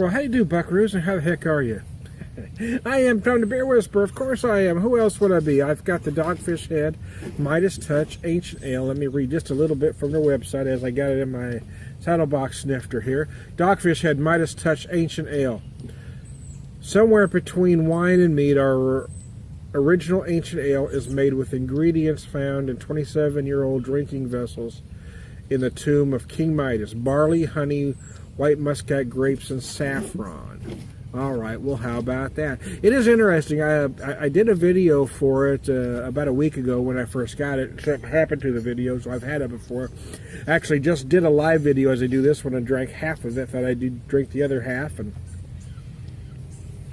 Well, how do you do, buckaroos, and how the heck are you? I am Tom the Beer Whisperer. Of course I am. Who else would I be? I've got the Dogfish Head, Midas Touch, Ancient Ale. Let me read just a little bit from their website as I got it in my title box snifter here. Dogfish Head, Midas Touch, Ancient Ale. Somewhere between wine and mead, our original ancient ale is made with ingredients found in 27-year-old drinking vessels in the tomb of King Midas. Barley, honey, white muscat grapes, and saffron. All right, well, how about that? It is interesting. I did a video for it about a week ago when I first got it. Something happened to the video, so I've had it before. Actually, just did a live video as I do this one and drank half of it. Thought I'd drink the other half and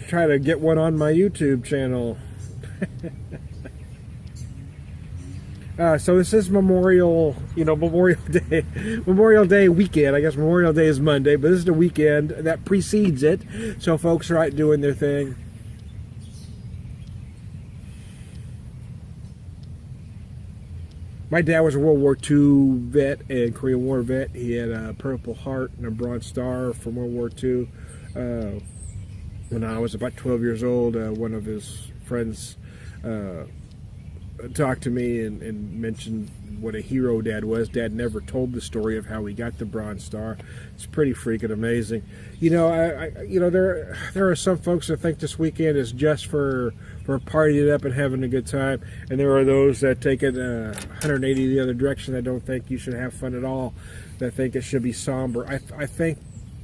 try to get one on my YouTube channel. So this is Memorial Day weekend. I guess Memorial Day is Monday, but this is the weekend that precedes it. So folks are out doing their thing. My dad was a World War II vet and Korean War vet. He had a Purple Heart and a Bronze Star from World War II. When I was about 12 years old, one of his friends talked to me and mentioned what a hero Dad was. Dad never told the story of how he got the Bronze Star. It's pretty freaking amazing. You know, there are some folks that think this weekend is just for partying up and having a good time, and there are those that take it 180 the other direction that don't think you should have fun at all, that think it should be somber. I think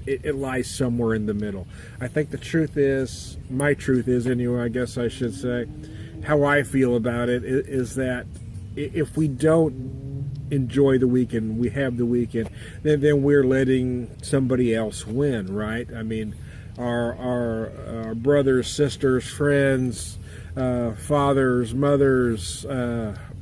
it lies somewhere in the middle. I think the truth is, my truth is anyway, I guess I should say, how I feel about it is that if we don't enjoy the weekend, we have the weekend, then we're letting somebody else win, right? I mean, our brothers, sisters, friends, fathers, mothers,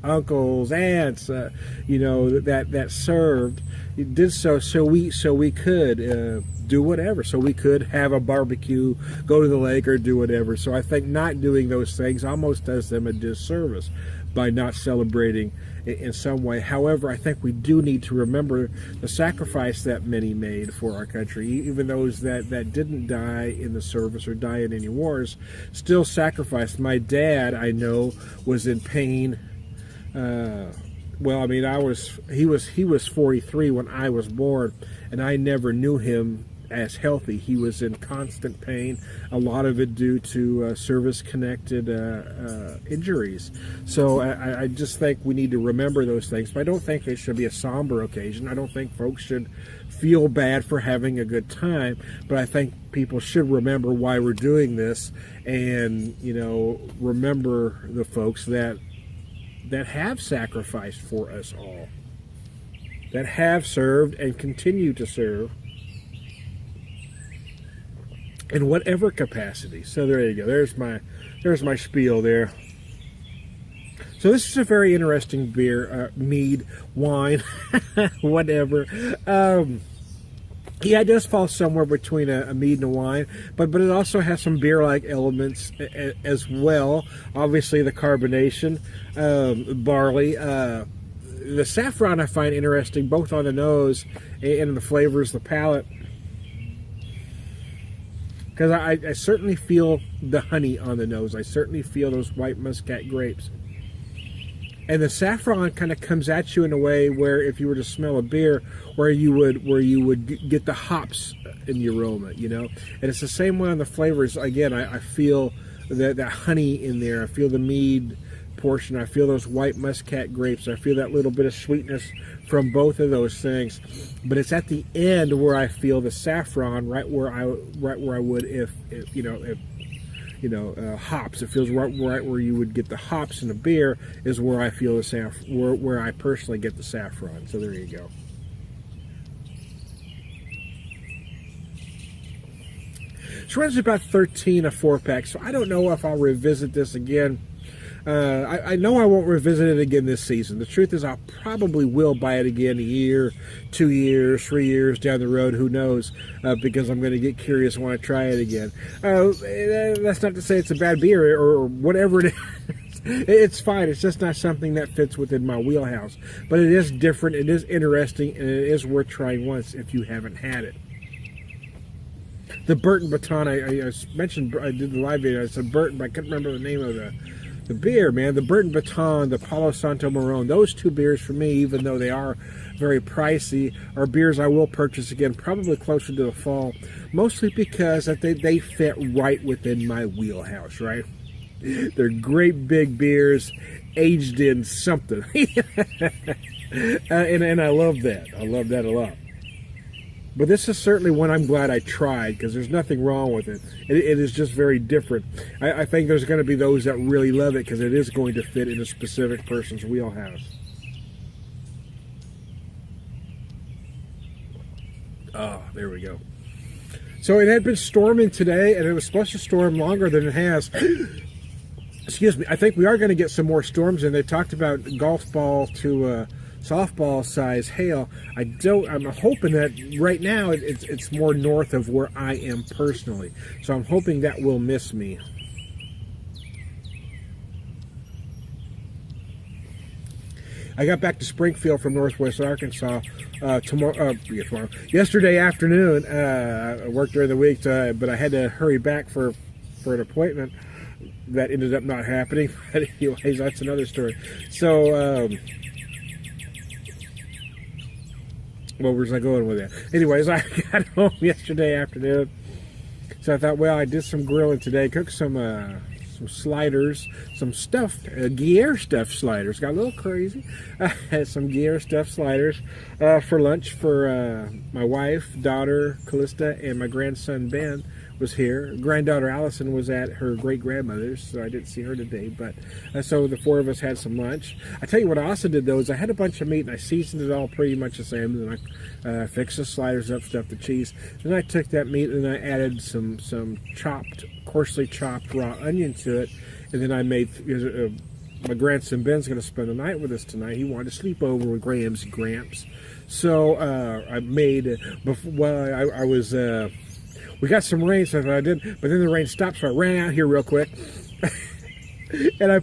uncles, aunts, that served, did so we could do whatever. So we could have a barbecue, go to the lake, or do whatever. So I think not doing those things almost does them a disservice by not celebrating in some way. However, I think we do need to remember the sacrifice that many made for our country. Even those that didn't die in the service or die in any wars still sacrificed. My dad, I know, was in pain. Well, I mean, he was 43 when I was born, and I never knew him as healthy. He was in constant pain, a lot of it due to service-connected injuries. So I just think we need to remember those things, but I don't think it should be a somber occasion. I don't think folks should feel bad for having a good time, but I think people should remember why we're doing this, and, remember the folks that have sacrificed for us all, that have served and continue to serve in whatever capacity. So there you go. There's my spiel there. So this is a very interesting beer, mead, wine, whatever. Yeah, it does fall somewhere between a mead and a wine, but it also has some beer-like elements as well. Obviously, the carbonation, barley, the saffron I find interesting, both on the nose and the flavors, the palate, because I certainly feel the honey on the nose. I certainly feel those white muscat grapes. And the saffron kind of comes at you in a way where if you were to smell a beer, where you would get the hops in the aroma, And it's the same way on the flavors. Again, I feel that honey in there. I feel the mead portion. I feel those white muscat grapes. I feel that little bit of sweetness from both of those things. But it's at the end where I feel the saffron, right where I would if hops. It feels right where you would get the hops in a beer is where I feel the where I personally get the saffron. So there you go. This runs about 13 a 4-pack, so I don't know if I'll revisit this again. I know I won't revisit it again this season. The truth is I probably will buy it again a year, 2 years, 3 years down the road. Who knows? Because I'm going to get curious and want to try it again. That's not to say it's a bad beer or whatever it is. It's fine. It's just not something that fits within my wheelhouse. But it is different. It is interesting, and it is worth trying once if you haven't had it. The Burton Baton, I mentioned, I did the live video, I said Burton, but I couldn't remember the name of the beer, man. The Burton Baton, the Palo Santo Marron, those two beers for me, even though they are very pricey, are beers I will purchase again, probably closer to the fall, mostly because they fit right within my wheelhouse, right? They're great big beers, aged in something. and I love that. I love that a lot. But this is certainly one I'm glad I tried, because there's nothing wrong with it. It is just very different. I think there's going to be those that really love it, because it is going to fit in a specific person's wheelhouse. Oh, there we go. So it had been storming today, and it was supposed to storm longer than it has. Excuse me. I think we are going to get some more storms, and they talked about golf ball to softball size hail. I'm hoping that right now it's more north of where I am personally. So I'm hoping that will miss me. I got back to Springfield from Northwest Arkansas yesterday afternoon. I worked during the week, but I had to hurry back for an appointment that ended up not happening. But anyways, that's another story. So, where was I going with that? Anyways, I got home yesterday afternoon, so I thought, well, I did some grilling today, cooked some sliders, some stuffed Gruyere stuffed sliders. Got a little crazy. I had some Gruyere stuffed sliders for lunch for my wife, daughter Callista, and my grandson Ben was here. Granddaughter Allison was at her great-grandmother's, so I didn't see her today. But so the four of us had some lunch. I tell you what I also did, though, is I had a bunch of meat, and I seasoned it all pretty much the same. And then I fixed the sliders up, stuffed the cheese. Then I took that meat and I added some coarsely chopped raw onion to it. And then I made... my grandson Ben's going to spend the night with us tonight. He wanted to sleep over with Graham's Gramps. So I made... I was... we got some rain, so I did, but then the rain stopped, so I ran out here real quick. And I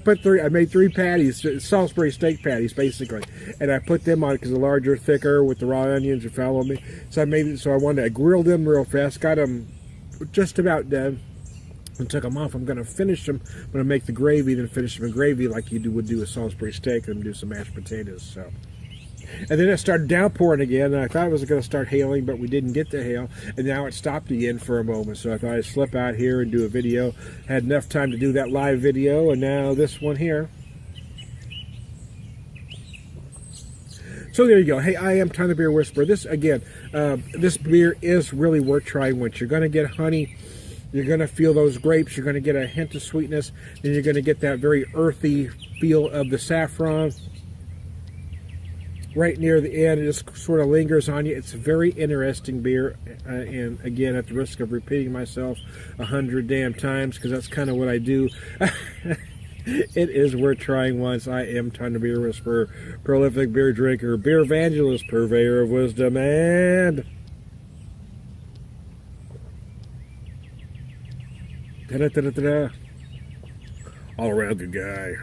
made 3 patties, Salisbury steak patties, basically. And I put them on because they're larger, thicker, with the raw onions, you follow me. So I grilled them real fast, got them just about done, and took them off. I'm going to finish them. I'm going to make the gravy, then finish them in gravy like you would do a Salisbury steak, and do some mashed potatoes, so... And then it started downpouring again, and I thought it was going to start hailing, but we didn't get to hail, and now it stopped again for a moment. So I thought I'd slip out here and do a video. Had enough time to do that live video, and now this one here. So there you go. Hey, I am Tom the Beer Whisperer. This, again, this beer is really worth trying once. You're going to get honey. You're going to feel those grapes. You're going to get a hint of sweetness. Then you're going to get that very earthy feel of the saffron. Right near the end, it just sort of lingers on you. It's a very interesting beer, and again, at the risk of repeating myself 100 damn times, because that's kind of what I do, it is worth trying once. I am Tom the Beer Whisperer, prolific beer drinker, BeerVangelist, Purveyor of Wisdom, and... all around good guy.